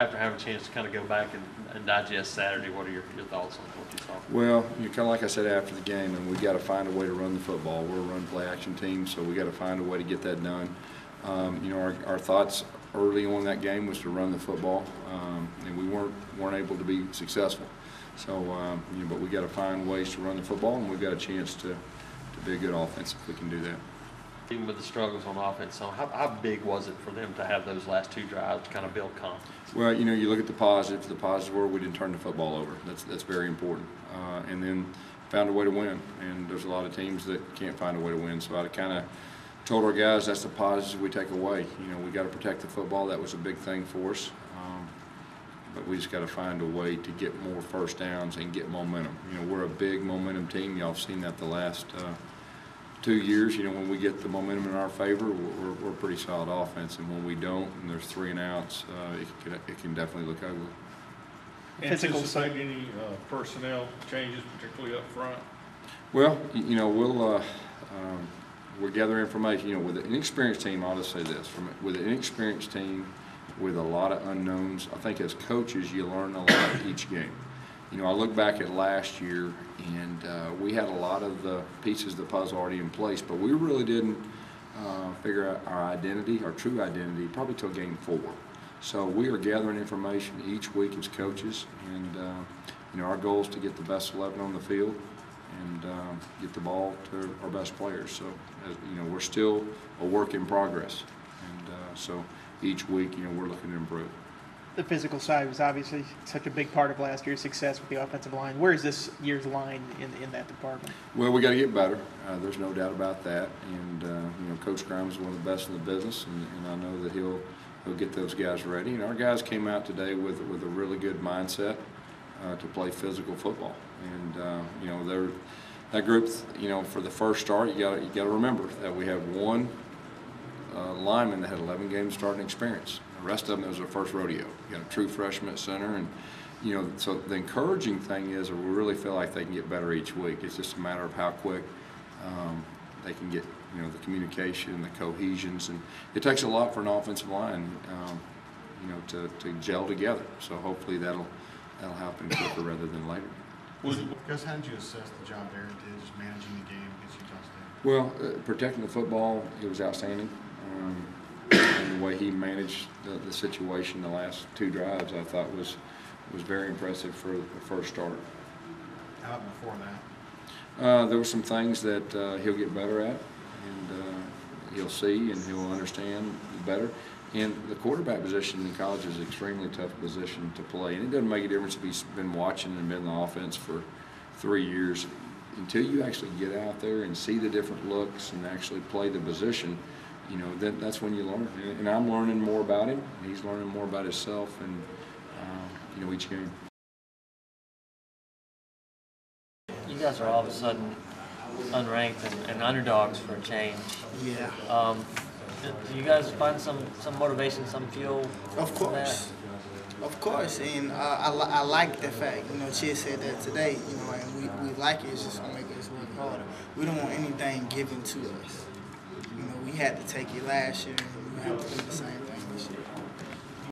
After having a chance to kind of go back and digest Saturday, what are your thoughts on what you saw? Well, kind of like I said after the game, and we got to find a way to run the football. We're a run-play-action team, so we got to find a way to get that done. Our thoughts early on that game was to run the football, and we weren't able to be successful. So, but we got to find ways to run the football, and we've got a chance to be a good offense if we can do that. Even with the struggles on offense, so how big was it for them to have those last two drives to kind of build confidence? Well, you look at the positives. The positives were we didn't turn the football over. That's very important. And then found a way to win. And there's a lot of teams that can't find a way to win. So I kind of told our guys that's the positives we take away. We got to protect the football. That was a big thing for us. But we just got to find a way to get more first downs and get momentum. We're a big momentum team. Y'all have seen that the last 2 years. When we get the momentum in our favor, we're a pretty solid offense, and when we don't, and there's 3 and outs, it can definitely look ugly. Anticipate any personnel changes, particularly up front? Well, we'll gather information. With an inexperienced team, I'll just say this: with an inexperienced team with a lot of unknowns, I think as coaches you learn a lot each game. I look back at last year, and we had a lot of the pieces of the puzzle already in place, but we really didn't figure out our identity, our true identity, probably till game 4. So we are gathering information each week as coaches, and our goal is to get the best 11 on the field and get the ball to our best players. So we're still a work in progress, and so each week we're looking to improve. The physical side was obviously such a big part of last year's success with the offensive line. Where is this year's line in that department? Well, we got to get better. There's no doubt about that. And Coach Grimes is one of the best in the business, and I know that he'll get those guys ready. And our guys came out today with a really good mindset to play physical football. And that group, for the first start, you got to remember that we have one lineman that had 11 games starting experience. The rest of them, it was their first rodeo. You got a true freshman at center, and so the encouraging thing is that we really feel like they can get better each week. It's just a matter of how quick they can get the communication, the cohesions, and it takes a lot for an offensive line to gel together. So hopefully that'll happen quicker rather than later. Gus, how did you assess the job Aaron did just managing the game against Utah State? Well, protecting the football, it was outstanding. And the way he managed the situation the last 2 drives, I thought was very impressive for the first start. How about before that? There were some things that he'll get better at, and he'll see and he'll understand better. And the quarterback position in college is an extremely tough position to play, and it doesn't make a difference if he's been watching and been in the offense for 3 years. Until you actually get out there and see the different looks and actually play the position, that's when you learn. And I'm learning more about him. He's learning more about himself, and each game. You guys are all of a sudden unranked and underdogs for a change. Yeah. Do you guys find some motivation, some fuel? Of course. Of course, and I like the fact, Chid said that today, and we like it. It's just going to make us work harder. We don't want anything given to us. We had to take it last year, and we have to do the same thing this year.